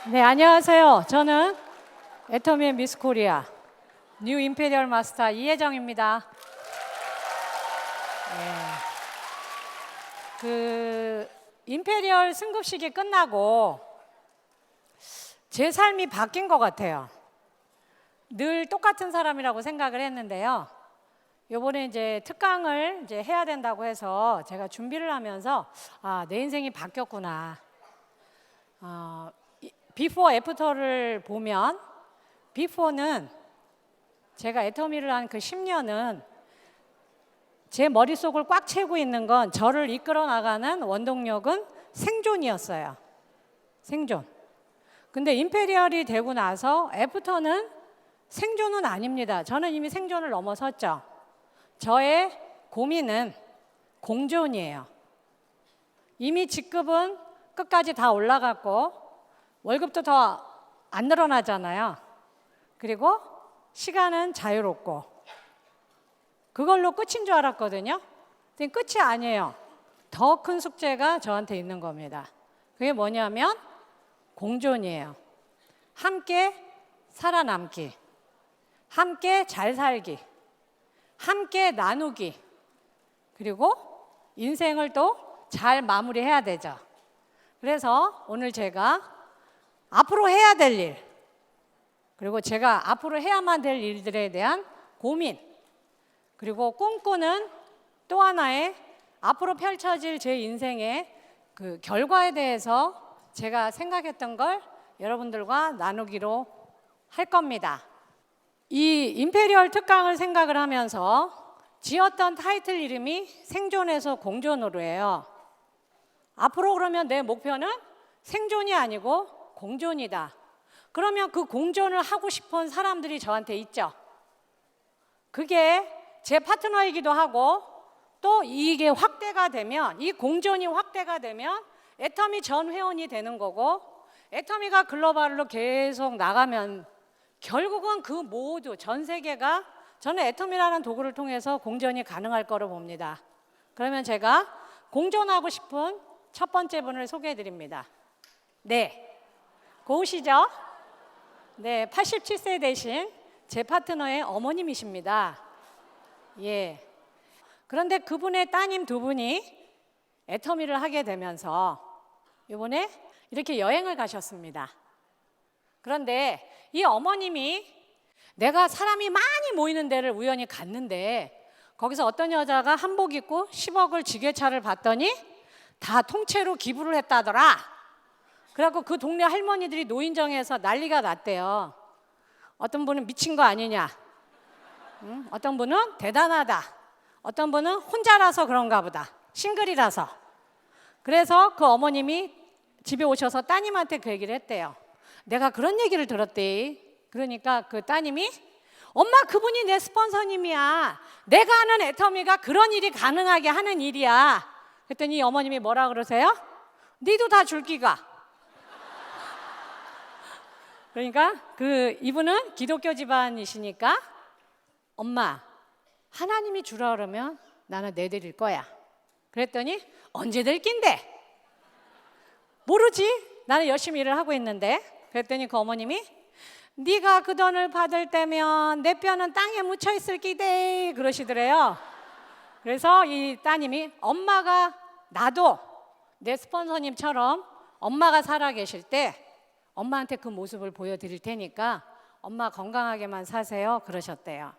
네, 안녕하세요. 저는 애터미의 미스 코리아 뉴 임페리얼 마스터 이혜정입니다. 임페리얼 승급식이 끝나고 제 삶이 바뀐 것 같아요. 늘 똑같은 사람이라고 생각을 했는데요. 요번에 이제 특강을 이제 해야 된다고 해서 제가 준비를 하면서 내 인생이 바뀌었구나. 비포 애프터를 보면 비포는 제가 애터미를 한 그 10년은 제 머릿속을 꽉 채우고 있는 건 저를 이끌어 나가는 원동력은 생존이었어요. 생존. 근데 임페리얼이 되고 나서 애프터는 생존은 아닙니다. 저는 이미 생존을 넘어섰죠. 저의 고민은 공존이에요. 이미 직급은 끝까지 다 올라갔고 월급도 더 안 늘어나잖아요. 그리고 시간은 자유롭고 그걸로 끝인 줄 알았거든요. 근데 끝이 아니에요. 더 큰 숙제가 저한테 있는 겁니다. 그게 뭐냐면 공존이에요. 함께 살아남기, 함께 잘 살기, 함께 나누기, 그리고 인생을 또 잘 마무리해야 되죠. 그래서 오늘 제가 앞으로 해야 될 일, 그리고 제가 앞으로 해야만 될 일들에 대한 고민, 그리고 꿈꾸는 또 하나의 앞으로 펼쳐질 제 인생의 그 결과에 대해서 제가 생각했던 걸 여러분들과 나누기로 할 겁니다. 이 임페리얼 특강을 생각을 하면서 지었던 타이틀 이름이 생존에서 공존으로예요. 앞으로 그러면 내 목표는 생존이 아니고 공존이다. 그러면 그 공존을 하고 싶은 사람들이 저한테 있죠. 그게 제 파트너이기도 하고 또 이게 확대가 되면, 이 공존이 확대가 되면 애터미 전 회원이 되는 거고, 애터미가 글로벌로 계속 나가면 결국은 그 모두 전 세계가, 저는 애터미라는 도구를 통해서 공존이 가능할 거로 봅니다. 그러면 제가 공존하고 싶은 첫 번째 분을 소개해 드립니다. 네, 고우시죠? 네, 87세 되신 제 파트너의 어머님이십니다. 예. 그런데 그분의 따님 두 분이 애터미를 하게 되면서 이번에 이렇게 여행을 가셨습니다. 그런데 이 어머님이 내가 사람이 많이 모이는 데를 우연히 갔는데 거기서 어떤 여자가 한복 입고 10억을 지게차를 봤더니 다 통째로 기부를 했다더라. 그래갖고 그 동네 할머니들이 노인정에서 난리가 났대요. 어떤 분은 미친 거 아니냐, 어떤 분은 대단하다, 어떤 분은 혼자라서 그런가 보다, 싱글이라서. 그래서 그 어머님이 집에 오셔서 따님한테 그 얘기를 했대요. 내가 그런 얘기를 들었대. 그러니까 그 따님이, 엄마 그분이 내 스폰서님이야. 내가 하는 애터미가 그런 일이 가능하게 하는 일이야. 그랬더니 어머님이 뭐라 그러세요? 니도 다 줄기가. 그러니까 이분은 기독교 집안이시니까, 엄마 하나님이 주라 그러면 나는 내드릴 거야. 그랬더니 언제 될 낀데? 모르지, 나는 열심히 일을 하고 있는데. 그랬더니 그 어머님이, 네가 그 돈을 받을 때면 내 뼈는 땅에 묻혀 있을 끼대, 그러시더래요. 그래서 이 따님이, 엄마가, 나도 내 스폰서님처럼 엄마가 살아계실 때 엄마한테 그 모습을 보여드릴 테니까 엄마 건강하게만 사세요, 그러셨대요.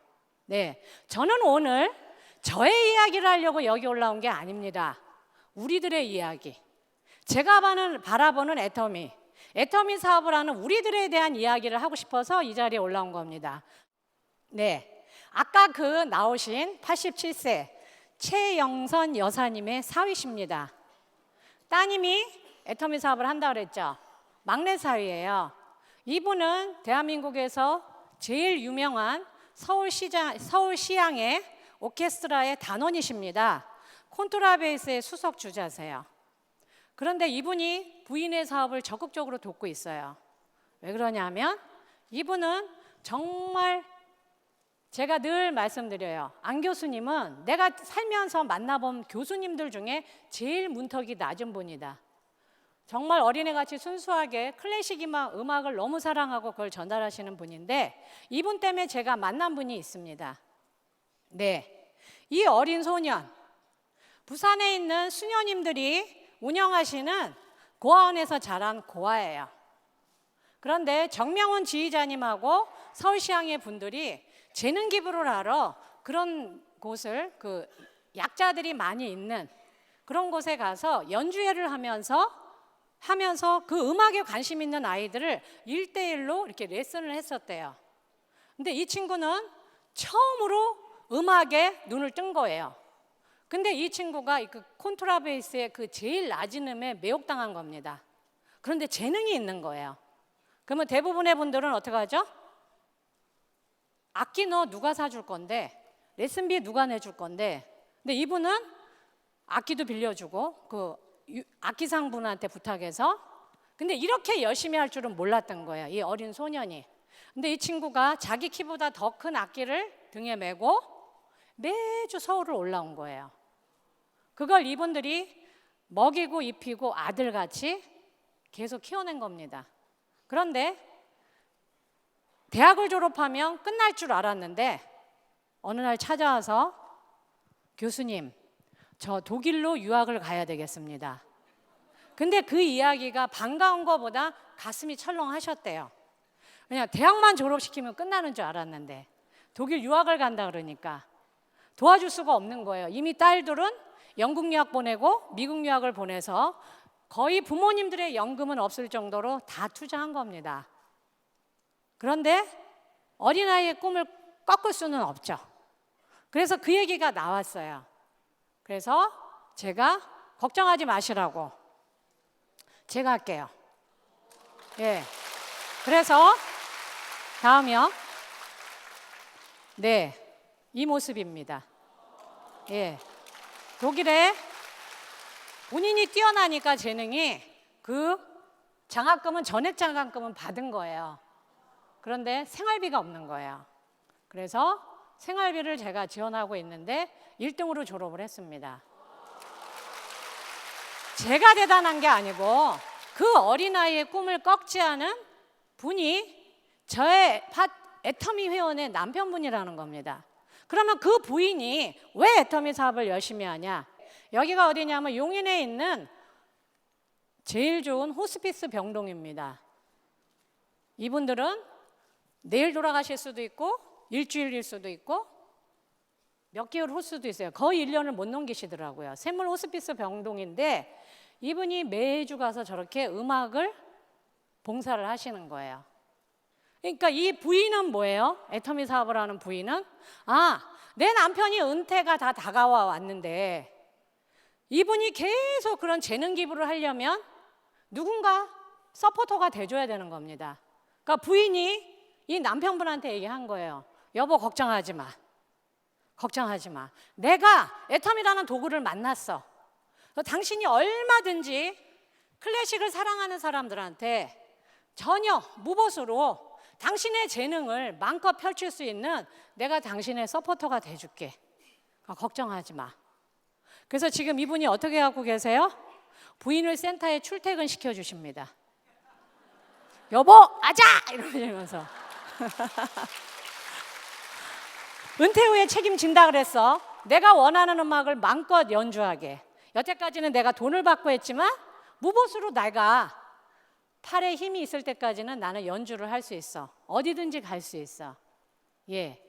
네, 저는 오늘 저의 이야기를 하려고 여기 올라온 게 아닙니다. 우리들의 이야기, 제가 바라보는 애터미 사업을 하는 우리들에 대한 이야기를 하고 싶어서 이 자리에 올라온 겁니다. 네, 아까 나오신 87세 최영선 여사님의 사위십니다. 따님이 애터미 사업을 한다고 그랬죠. 막내 사위예요. 이분은 대한민국에서 제일 유명한 서울시향의 오케스트라의 단원이십니다. 콘트라베이스의 수석 주자세요. 그런데 이분이 부인의 사업을 적극적으로 돕고 있어요. 왜 그러냐면 이분은 정말, 제가 늘 말씀드려요. 안 교수님은 내가 살면서 만나본 교수님들 중에 제일 문턱이 낮은 분이다. 정말 어린애같이 순수하게 클래식 음악을 너무 사랑하고 그걸 전달하시는 분인데 이분 때문에 제가 만난 분이 있습니다. 네, 이 어린 소년, 부산에 있는 수녀님들이 운영하시는 고아원에서 자란 고아예요. 그런데 정명훈 지휘자님하고 서울시향의 분들이 재능 기부를 하러 그런 곳을 그 약자들이 많이 있는 그런 곳에 가서 연주회를 하면서 그 음악에 관심 있는 아이들을 1대1로 이렇게 레슨을 했었대요. 근데 이 친구는 처음으로 음악에 눈을 뜬 거예요. 근데 이 친구가 그 콘트라베이스의 그 제일 낮은 음에 매혹당한 겁니다. 그런데 재능이 있는 거예요. 그러면 대부분의 분들은 어떻게 하죠? 악기 너 누가 사줄 건데, 레슨비 누가 내줄 건데. 근데 이분은 악기도 빌려주고 그 악기상 분한테 부탁해서, 근데 이렇게 열심히 할 줄은 몰랐던 거예요, 이 어린 소년이. 근데 이 친구가 자기 키보다 더 큰 악기를 등에 메고 매주 서울을 올라온 거예요. 그걸 이분들이 먹이고 입히고 아들같이 계속 키워낸 겁니다. 그런데 대학을 졸업하면 끝날 줄 알았는데 어느 날 찾아와서 교수님, 저 독일로 유학을 가야 되겠습니다. 근데 그 이야기가 반가운 것보다 가슴이 철렁하셨대요. 그냥 대학만 졸업시키면 끝나는 줄 알았는데 독일 유학을 간다 그러니까 도와줄 수가 없는 거예요. 이미 딸들은 영국 유학 보내고 미국 유학을 보내서 거의 부모님들의 연금은 없을 정도로 다 투자한 겁니다. 그런데 어린아이의 꿈을 꺾을 수는 없죠. 그래서 그 얘기가 나왔어요. 그래서 제가 걱정하지 마시라고 제가 할게요. 예. 그래서 다음이요. 네, 이 모습입니다. 예. 독일에 본인이 뛰어나니까 재능이 그 장학금은 전액 장학금은 받은 거예요. 그런데 생활비가 없는 거예요. 그래서 생활비를 제가 지원하고 있는데 1등으로 졸업을 했습니다. 제가 대단한 게 아니고 그 어린아이의 꿈을 꺾지 않은 분이 저의 애터미 회원의 남편분이라는 겁니다. 그러면 그 부인이 왜 애터미 사업을 열심히 하냐? 여기가 어디냐면 용인에 있는 제일 좋은 호스피스 병동입니다. 이분들은 내일 돌아가실 수도 있고 일주일일 수도 있고 몇 개월 후 수도 있어요. 거의 1년을 못 넘기시더라고요. 샘물 호스피스 병동인데 이분이 매주 가서 저렇게 음악을 봉사를 하시는 거예요. 그러니까 이 부인은 뭐예요? 애터미 사업을 하는 부인은 내 남편이 은퇴가 다 다가와 왔는데 이분이 계속 그런 재능 기부를 하려면 누군가 서포터가 돼줘야 되는 겁니다. 그러니까 부인이 이 남편분한테 얘기한 거예요. 여보, 걱정하지 마. 걱정하지 마. 내가 애터미라는 도구를 만났어. 당신이 얼마든지 클래식을 사랑하는 사람들한테 전혀 무보수로 당신의 재능을 마음껏 펼칠 수 있는 내가 당신의 서포터가 돼줄게. 걱정하지 마. 그래서 지금 이분이 어떻게 하고 계세요? 부인을 센터에 출퇴근 시켜주십니다. 여보, 아자! 이러면서. 은퇴 후에 책임진다 그랬어. 내가 원하는 음악을 마음껏 연주하게. 여태까지는 내가 돈을 받고 했지만 무보수로 내가 팔에 힘이 있을 때까지는 나는 연주를 할 수 있어. 어디든지 갈 수 있어. 예.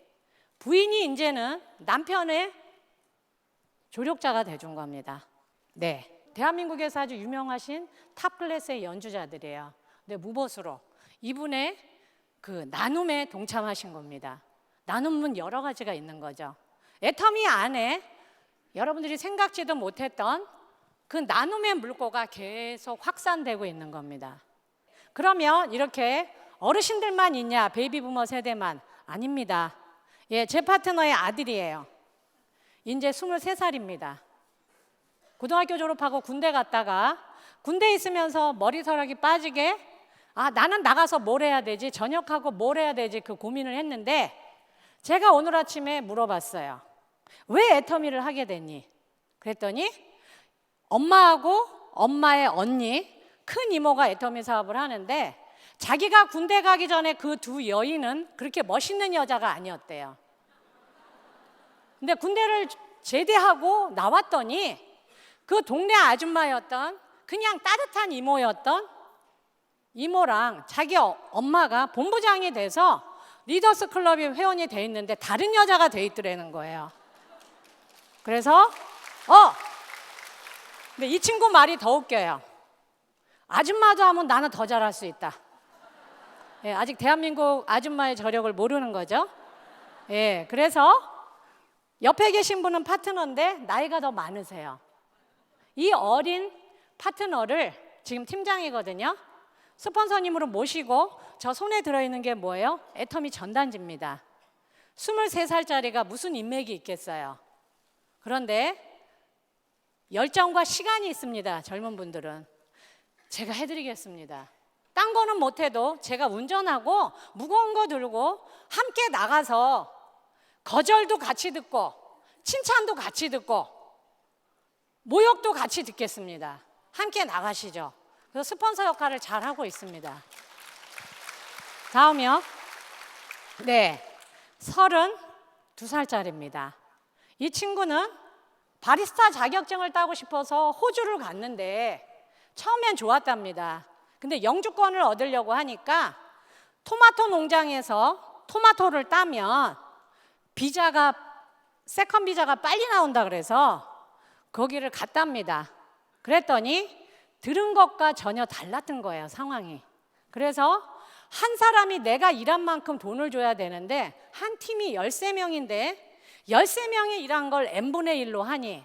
부인이 이제는 남편의 조력자가 돼준 겁니다. 네. 대한민국에서 아주 유명하신 탑 클래스의 연주자들이에요. 근데 무보수로 이분의 그 나눔에 동참하신 겁니다. 나눔은 여러 가지가 있는 거죠. 애터미 안에 여러분들이 생각지도 못했던 그 나눔의 물꼬가 계속 확산되고 있는 겁니다. 그러면 이렇게 어르신들만 있냐? 베이비부머 세대만? 아닙니다. 예, 제 파트너의 아들이에요. 이제 23살입니다. 고등학교 졸업하고 군대 갔다가 군대에 있으면서 머리털이 빠지게 나는 나가서 뭘 해야 되지? 전역하고 뭘 해야 되지? 그 고민을 했는데 제가 오늘 아침에 물어봤어요. 왜 애터미를 하게 됐니? 그랬더니 엄마하고 엄마의 언니 큰 이모가 애터미 사업을 하는데 자기가 군대 가기 전에 그 두 여인은 그렇게 멋있는 여자가 아니었대요. 근데 군대를 제대하고 나왔더니 그 동네 아줌마였던 그냥 따뜻한 이모였던 이모랑 자기 엄마가 본부장이 돼서 리더스 클럽에 회원이 돼 있는데 다른 여자가 돼 있더라는 거예요. 그래서 근데 이 친구 말이 더 웃겨요. 아줌마도 하면 나는 더 잘할 수 있다. 예, 아직 대한민국 아줌마의 저력을 모르는 거죠. 예, 그래서 옆에 계신 분은 파트너인데 나이가 더 많으세요. 이 어린 파트너를 지금 팀장이거든요. 스폰서님으로 모시고 저 손에 들어있는 게 뭐예요? 애터미 전단지입니다. 23살짜리가 무슨 인맥이 있겠어요. 그런데 열정과 시간이 있습니다. 젊은 분들은. 제가 해드리겠습니다. 딴 거는 못해도 제가 운전하고 무거운 거 들고 함께 나가서 거절도 같이 듣고 칭찬도 같이 듣고 모욕도 같이 듣겠습니다. 함께 나가시죠. 그래서 스폰서 역할을 잘 하고 있습니다. 다음이요. 네, 32살짜리입니다. 이 친구는 바리스타 자격증을 따고 싶어서 호주를 갔는데 처음엔 좋았답니다. 근데 영주권을 얻으려고 하니까 토마토 농장에서 토마토를 따면 비자가 세컨 비자가 빨리 나온다 그래서 거기를 갔답니다. 그랬더니 들은 것과 전혀 달랐던 거예요, 상황이. 그래서 한 사람이 내가 일한 만큼 돈을 줘야 되는데 한 팀이 13명인데 13명이 일한 걸 n분의 1로 하니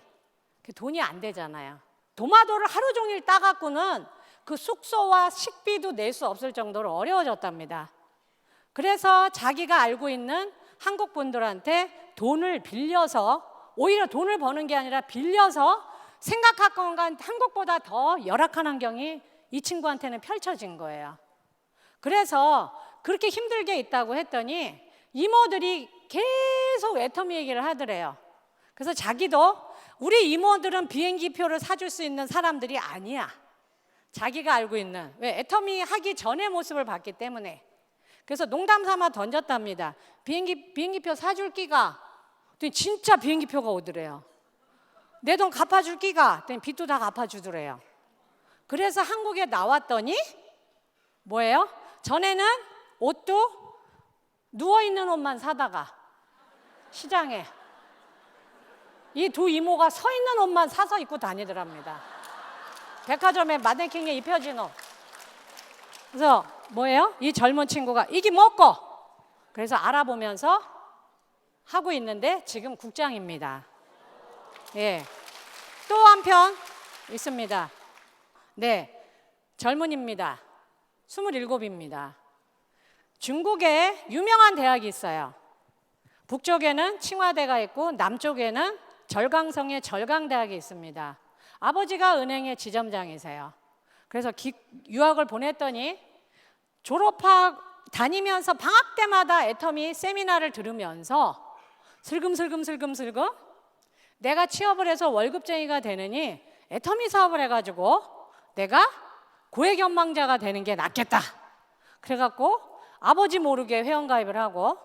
돈이 안 되잖아요. 도마도를 하루 종일 따갖고는 그 숙소와 식비도 낼 수 없을 정도로 어려워졌답니다. 그래서 자기가 알고 있는 한국 분들한테 돈을 빌려서 오히려 돈을 버는 게 아니라 빌려서 생각할 건 한국보다 더 열악한 환경이 이 친구한테는 펼쳐진 거예요. 그래서 그렇게 힘들게 있다고 했더니 이모들이 계속 애터미 얘기를 하더래요. 그래서 자기도 우리 이모들은 비행기표를 사줄 수 있는 사람들이 아니야. 자기가 알고 있는 왜 애터미 하기 전의 모습을 봤기 때문에. 그래서 농담 삼아 던졌답니다. 비행기표 사줄 끼가? 진짜 비행기표가 오더래요. 내 돈 갚아줄 끼가? 빚도 다 갚아주더래요. 그래서 한국에 나왔더니 뭐예요? 전에는 옷도 누워있는 옷만 사다가 시장에 이 두 이모가 서 있는 옷만 사서 입고 다니더랍니다. 백화점에 마네킹에 입혀진 옷. 그래서 뭐예요? 이 젊은 친구가 이게 뭐고? 그래서 알아보면서 하고 있는데 지금 국장입니다. 예. 또 한편 있습니다. 네. 젊은입니다. 27입니다. 중국에 유명한 대학이 있어요. 북쪽에는 칭화대가 있고 남쪽에는 절강성의 절강대학이 있습니다. 아버지가 은행의 지점장이세요. 그래서 유학을 보냈더니 졸업학 다니면서 방학 때마다 애터미 세미나를 들으면서 슬금슬금 내가 취업을 해서 월급쟁이가 되느니 애터미 사업을 해가지고 내가 고액연망자가 되는 게 낫겠다. 그래갖고 아버지 모르게 회원가입을 하고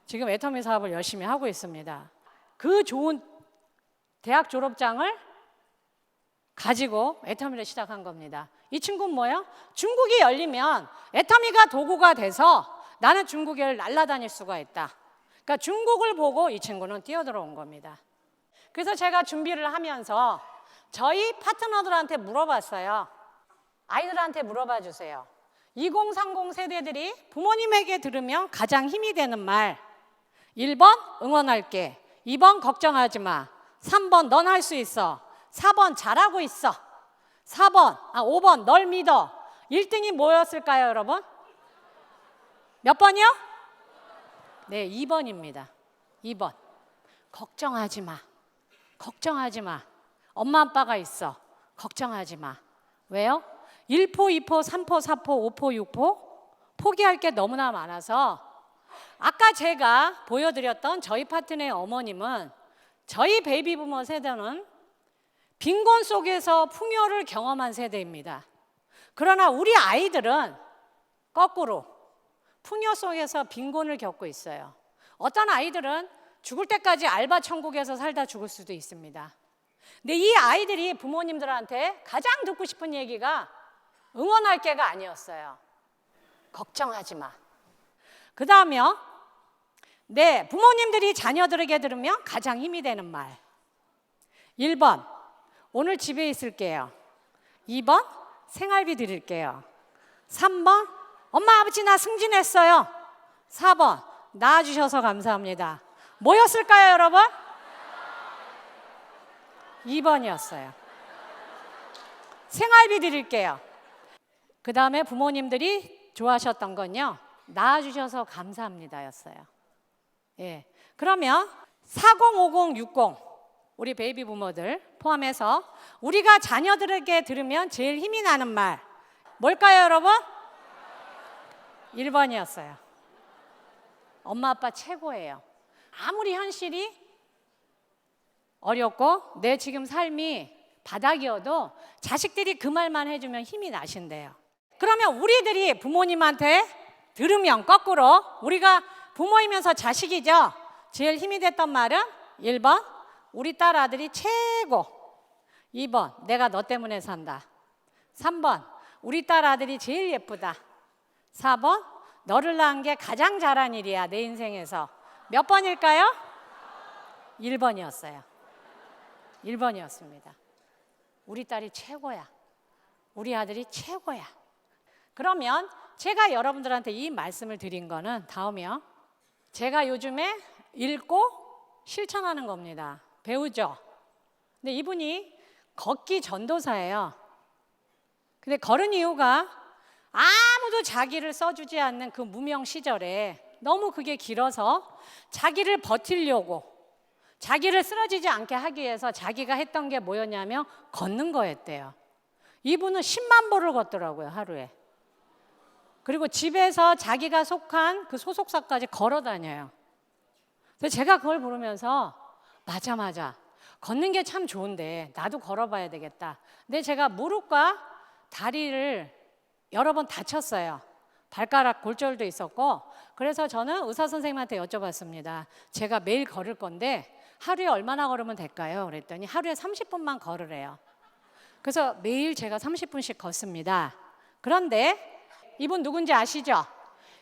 지금 애터미 사업을 열심히 하고 있습니다. 그 좋은 대학 졸업장을 가지고 애터미를 시작한 겁니다. 이 친구는 뭐예요? 중국이 열리면 애터미가 도구가 돼서 나는 중국을 날아다닐 수가 있다. 그러니까 중국을 보고 이 친구는 뛰어들어온 겁니다. 그래서 제가 준비를 하면서 저희 파트너들한테 물어봤어요. 아이들한테 물어봐 주세요. 2030 세대들이 부모님에게 들으면 가장 힘이 되는 말. 1번 응원할게. 2번 걱정하지 마. 3번 넌 할 수 있어. 4번 잘하고 있어. 5번 널 믿어. 1등이 뭐였을까요, 여러분? 몇 번이요? 네, 2번입니다. 2번. 걱정하지 마. 걱정하지 마. 엄마 아빠가 있어. 걱정하지 마. 왜요? 1포, 2포, 3포, 4포, 5포, 6포 포기할 게 너무나 많아서 아까 제가 보여드렸던 저희 파트너의 어머님은 저희 베이비부머 세대는 빈곤 속에서 풍요를 경험한 세대입니다. 그러나 우리 아이들은 거꾸로 풍요 속에서 빈곤을 겪고 있어요. 어떤 아이들은 죽을 때까지 알바 천국에서 살다 죽을 수도 있습니다. 근데 이 아이들이 부모님들한테 가장 듣고 싶은 얘기가 응원할 게가 아니었어요. 걱정하지 마. 그 다음에요. 네, 부모님들이 자녀들에게 들으면 가장 힘이 되는 말. 1번, 오늘 집에 있을게요. 2번, 생활비 드릴게요. 3번, 엄마 아버지 나 승진했어요. 4번, 낳아주셔서 감사합니다. 뭐였을까요, 여러분? 2번이었어요. 생활비 드릴게요. 그 다음에 부모님들이 좋아하셨던 건요, 낳아주셔서 감사합니다였어요. 예. 그러면 40, 50, 60 우리 베이비 부모들 포함해서 우리가 자녀들에게 들으면 제일 힘이 나는 말 뭘까요, 여러분? 1번이었어요. 엄마 아빠 최고예요. 아무리 현실이 어렵고 내 지금 삶이 바닥이어도 자식들이 그 말만 해주면 힘이 나신대요. 그러면 우리들이 부모님한테 들으면 거꾸로 우리가 부모이면서 자식이죠. 제일 힘이 됐던 말은 1번, 우리 딸 아들이 최고. 2번, 내가 너 때문에 산다. 3번, 우리 딸 아들이 제일 예쁘다. 4번, 너를 낳은 게 가장 잘한 일이야, 내 인생에서. 몇 번일까요? 1번이었어요. 1번이었습니다. 우리 딸이 최고야. 우리 아들이 최고야. 그러면 제가 여러분들한테 이 말씀을 드린 거는 다음이요. 제가 요즘에 읽고 실천하는 겁니다. 배우죠. 근데 이분이 걷기 전도사예요. 근데 걸은 이유가 아무도 자기를 써주지 않는 그 무명 시절에 너무 그게 길어서 자기를 버티려고 자기를 쓰러지지 않게 하기 위해서 자기가 했던 게 뭐였냐면 걷는 거였대요. 이분은 10만 보를 걷더라고요, 하루에. 그리고 집에서 자기가 속한 그 소속사까지 걸어 다녀요. 그래서 제가 그걸 보면서 맞아. 걷는 게 참 좋은데 나도 걸어봐야 되겠다. 근데 제가 무릎과 다리를 여러 번 다쳤어요. 발가락 골절도 있었고 그래서 저는 의사 선생님한테 여쭤봤습니다. 제가 매일 걸을 건데 하루에 얼마나 걸으면 될까요? 그랬더니 하루에 30분만 걸으래요. 그래서 매일 제가 30분씩 걷습니다. 그런데 이분 누군지 아시죠?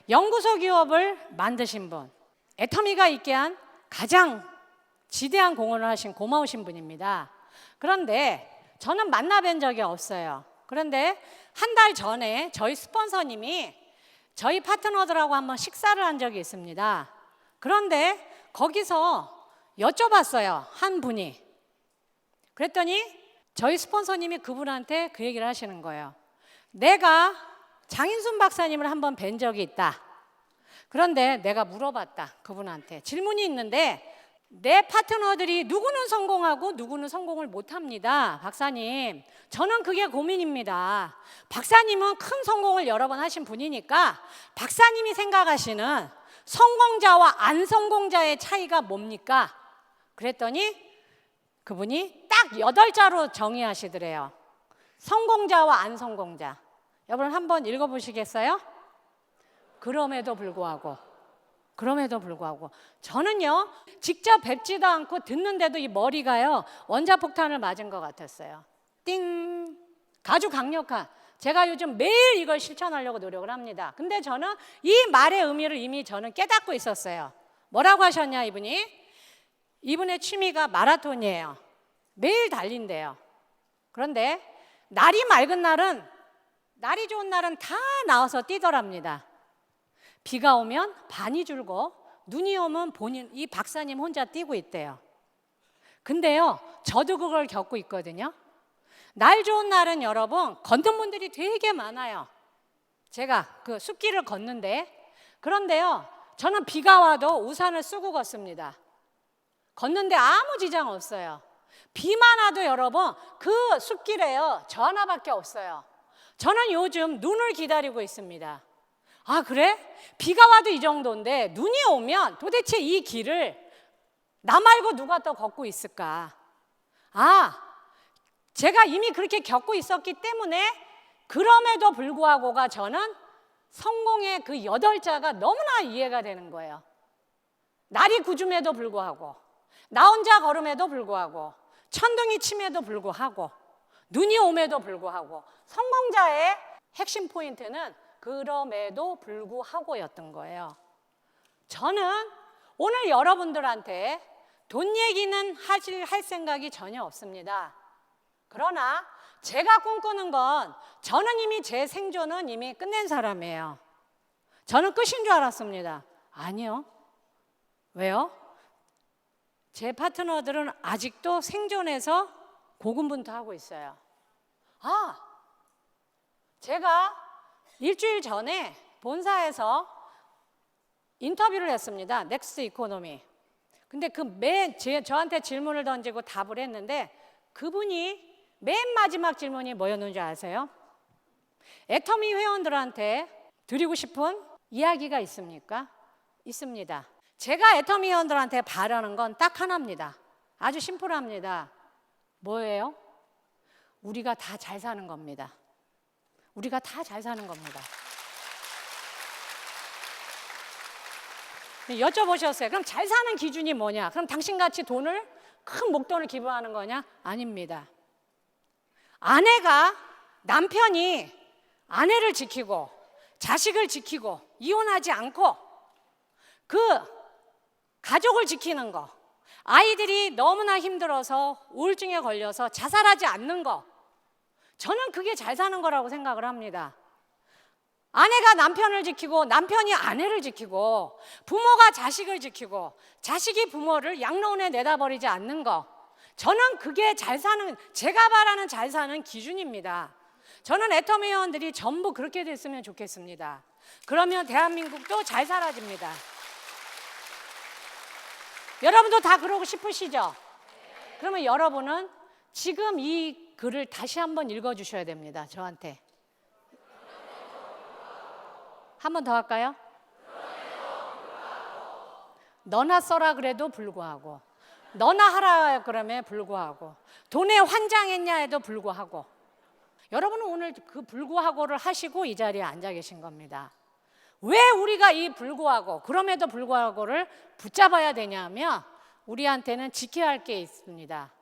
연구소 기업을 만드신 분, 애터미가 있게 한 가장 지대한 공헌을 하신 고마우신 분입니다. 그런데 저는 만나뵌 적이 없어요. 그런데 한 달 전에 저희 스폰서님이 저희 파트너들하고 한번 식사를 한 적이 있습니다. 그런데 거기서 여쭤봤어요, 한 분이. 그랬더니 저희 스폰서님이 그분한테 그 얘기를 하시는 거예요. 내가 장인순 박사님을 한번 뵌 적이 있다. 그런데 내가 물어봤다, 그분한테. 질문이 있는데 내 파트너들이 누구는 성공하고 누구는 성공을 못합니다. 박사님, 저는 그게 고민입니다. 박사님은 큰 성공을 여러 번 하신 분이니까 박사님이 생각하시는 성공자와 안 성공자의 차이가 뭡니까? 그랬더니 그분이 딱 8자로 정의하시더래요. 성공자와 안 성공자. 여러분 한번 읽어보시겠어요? 그럼에도 불구하고 저는요 직접 뵙지도 않고 듣는데도 이 머리가요 원자폭탄을 맞은 것 같았어요. 띵! 아주 강력한. 제가 요즘 매일 이걸 실천하려고 노력을 합니다. 근데 저는 이 말의 의미를 이미 저는 깨닫고 있었어요. 뭐라고 하셨냐 이분이? 이분의 취미가 마라톤이에요. 매일 달린대요. 그런데 날이 맑은 날은, 날이 좋은 날은 다 나와서 뛰더랍니다. 비가 오면 반이 줄고 눈이 오면 이 박사님 혼자 뛰고 있대요. 근데요, 저도 그걸 겪고 있거든요. 날 좋은 날은 여러분 걷는 분들이 되게 많아요. 제가 그 숲길을 걷는데, 그런데요, 저는 비가 와도 우산을 쓰고 걷습니다. 걷는데 아무 지장 없어요. 비만 와도 여러분 그 숲길에요 저 하나밖에 없어요. 저는 요즘 눈을 기다리고 있습니다. 아, 그래? 비가 와도 이 정도인데 눈이 오면 도대체 이 길을 나 말고 누가 또 걷고 있을까? 아, 제가 이미 그렇게 겪고 있었기 때문에 그럼에도 불구하고가 저는 성공의 그 8자가 너무나 이해가 되는 거예요. 날이 구줌에도 불구하고, 나 혼자 걸음에도 불구하고, 천둥이 침에도 불구하고, 눈이 옴에도 불구하고, 성공자의 핵심 포인트는 그럼에도 불구하고였던 거예요. 저는 오늘 여러분들한테 돈 얘기는 할 생각이 전혀 없습니다. 그러나 제가 꿈꾸는 건 저는 이미 제 생존은 이미 끝낸 사람이에요. 저는 끝인 줄 알았습니다. 아니요. 왜요? 제 파트너들은 아직도 생존해서 고군분투하고 있어요. 제가 일주일 전에 본사에서 인터뷰를 했습니다. 넥스트 이코노미. 근데 저한테 질문을 던지고 답을 했는데 그분이 맨 마지막 질문이 뭐였는지 아세요? 애터미 회원들한테 드리고 싶은 이야기가 있습니까? 있습니다. 제가 애터미 회원들한테 바라는 건 딱 하나입니다. 아주 심플합니다. 뭐예요? 우리가 다 잘 사는 겁니다. 우리가 다 잘 사는 겁니다. 여쭤보셨어요. 그럼 잘 사는 기준이 뭐냐? 그럼 당신같이 큰 목돈을 기부하는 거냐? 아닙니다. 남편이 아내를 지키고 자식을 지키고 이혼하지 않고 그 가족을 지키는 거, 아이들이 너무나 힘들어서 우울증에 걸려서 자살하지 않는 거, 저는 그게 잘 사는 거라고 생각을 합니다. 아내가 남편을 지키고 남편이 아내를 지키고 부모가 자식을 지키고 자식이 부모를 양로원에 내다버리지 않는 거, 저는 그게 제가 바라는 잘 사는 기준입니다. 저는 애터미 회원들이 전부 그렇게 됐으면 좋겠습니다. 그러면 대한민국도 잘 살아집니다. 여러분도 다 그러고 싶으시죠? 그러면 여러분은 지금 이 글을 다시 한번 읽어주셔야 됩니다. 저한테. 한 번 더 할까요? 너나 써라 그래도 불구하고, 너나 하라 그러면 불구하고, 돈에 환장했냐 해도 불구하고. 여러분은 오늘 그 불구하고를 하시고 이 자리에 앉아 계신 겁니다. 왜 우리가 이 불구하고, 그럼에도 불구하고를 붙잡아야 되냐면 우리한테는 지켜야 할 게 있습니다.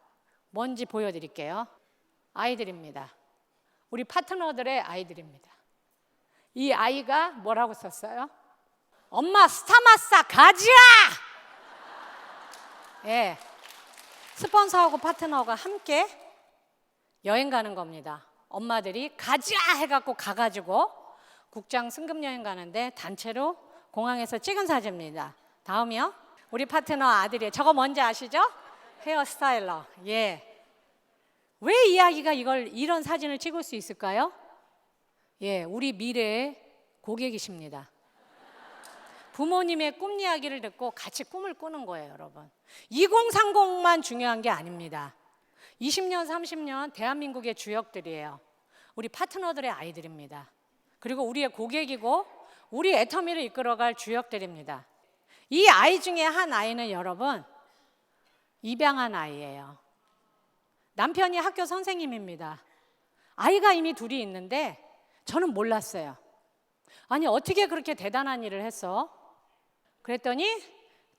뭔지 보여드릴게요. 아이들입니다. 우리 파트너들의 아이들입니다. 이 아이가 뭐라고 썼어요? 엄마 스타마사 가지라! 예, 스폰서하고 파트너가 함께 여행 가는 겁니다. 엄마들이 가지라 해갖고 가가지고 국장 승급 여행 가는데 단체로 공항에서 찍은 사진입니다. 다음이요. 우리 파트너 아들이, 저거 뭔지 아시죠? 헤어스타일러. 예. 왜 이야기가 이런 사진을 찍을 수 있을까요? 예, 우리 미래의 고객이십니다. 부모님의 꿈 이야기를 듣고 같이 꿈을 꾸는 거예요, 여러분. 2030만 중요한 게 아닙니다. 20년, 30년 대한민국의 주역들이에요. 우리 파트너들의 아이들입니다. 그리고 우리의 고객이고 우리 애터미를 이끌어갈 주역들입니다. 이 아이 중에 한 아이는 여러분 입양한 아이예요. 남편이 학교 선생님입니다. 아이가 이미 둘이 있는데 저는 몰랐어요. 아니 어떻게 그렇게 대단한 일을 했어? 그랬더니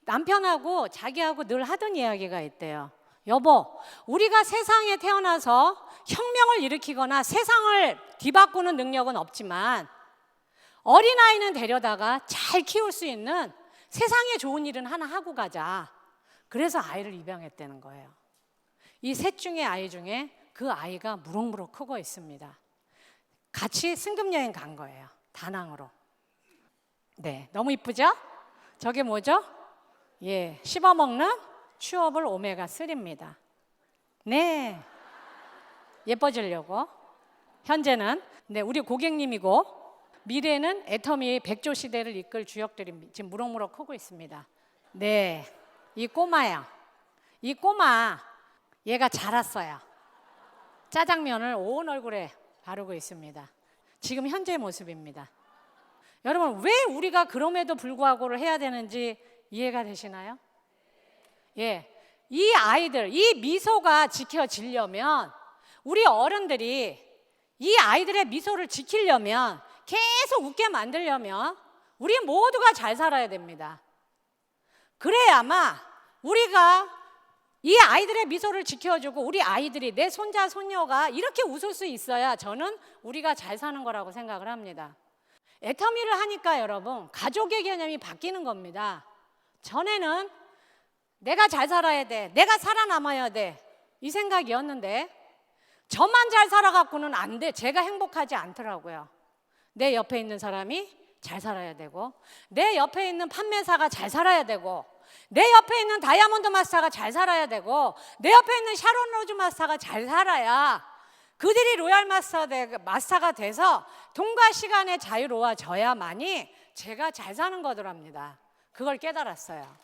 남편하고 자기하고 늘 하던 이야기가 있대요. 여보, 우리가 세상에 태어나서 혁명을 일으키거나 세상을 뒤바꾸는 능력은 없지만 어린아이는 데려다가 잘 키울 수 있는 세상에 좋은 일은 하나 하고 가자. 그래서 아이를 입양했다는 거예요. 이 셋 중에 아이 중에 그 아이가 무럭무럭 크고 있습니다. 같이 승급여행 간 거예요. 다낭으로. 네, 너무 이쁘죠? 저게 뭐죠? 예, 씹어먹는 츄어블 오메가3입니다. 네, 예뻐지려고. 현재는 우리 고객님이고 미래는 애터미의 백조 시대를 이끌 주역들이 지금 무럭무럭 크고 있습니다. 네, 이 꼬마 얘가 자랐어요. 짜장면을 온 얼굴에 바르고 있습니다. 지금 현재 모습입니다. 여러분, 왜 우리가 그럼에도 불구하고를 해야 되는지 이해가 되시나요? 예, 이 아이들, 이 미소가 지켜지려면 우리 어른들이 이 아이들의 미소를 지키려면, 계속 웃게 만들려면 우리 모두가 잘 살아야 됩니다. 그래야만 우리가 이 아이들의 미소를 지켜주고 우리 아이들이, 내 손자 손녀가 이렇게 웃을 수 있어야 저는 우리가 잘 사는 거라고 생각을 합니다. 애터미를 하니까 여러분, 가족의 개념이 바뀌는 겁니다. 전에는 내가 잘 살아야 돼, 내가 살아남아야 돼, 이 생각이었는데 저만 잘 살아갖고는 안 돼, 제가 행복하지 않더라고요. 내 옆에 있는 사람이 잘 살아야 되고, 내 옆에 있는 판매사가 잘 살아야 되고, 내 옆에 있는 다이아몬드 마스터가 잘 살아야 되고, 내 옆에 있는 샤론 로즈 마스터가 잘 살아야 그들이 로얄 마스터가 돼서 돈과 시간의 자유로워져야만이 제가 잘 사는 거더랍니다. 그걸 깨달았어요.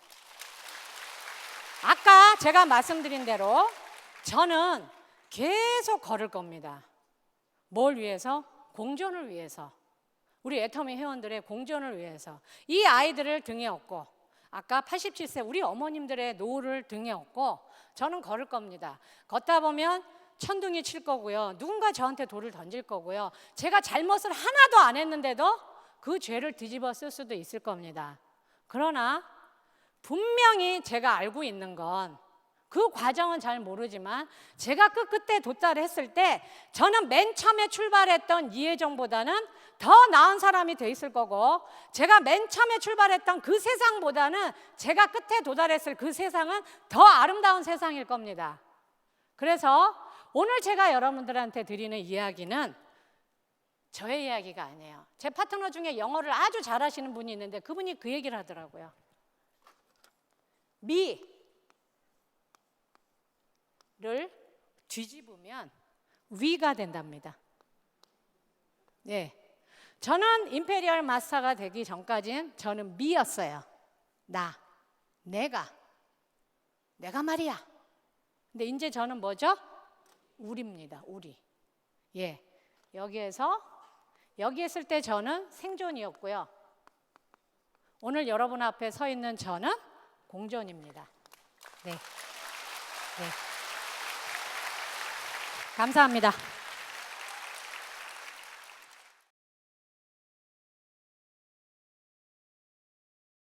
아까 제가 말씀드린 대로 저는 계속 걸을 겁니다. 뭘 위해서? 공존을 위해서. 우리 애터미 회원들의 공존을 위해서. 이 아이들을 등에 업고, 아까 87세 우리 어머님들의 노후를 등에 업고 저는 걸을 겁니다. 걷다 보면 천둥이 칠 거고요, 누군가 저한테 돌을 던질 거고요, 제가 잘못을 하나도 안 했는데도 그 죄를 뒤집어 쓸 수도 있을 겁니다. 그러나 분명히 제가 알고 있는 건, 그 과정은 잘 모르지만 제가 끝에 도달했을 때 저는 맨 처음에 출발했던 이혜정보다는 더 나은 사람이 돼 있을 거고, 제가 맨 처음에 출발했던 그 세상보다는 제가 끝에 도달했을 그 세상은 더 아름다운 세상일 겁니다. 그래서 오늘 제가 여러분들한테 드리는 이야기는 저의 이야기가 아니에요. 제 파트너 중에 영어를 아주 잘하시는 분이 있는데 그분이 그 얘기를 하더라고요. 미를 뒤집으면 위가 된답니다. 네, 저는 임페리얼 마스터가 되기 전까지는 저는 미였어요. 내가 말이야. 근데 이제 저는 뭐죠? 우리입니다. 우리. 예, 여기 있을 때 저는 생존이었고요, 오늘 여러분 앞에 서 있는 저는 공존입니다. 네. 감사합니다.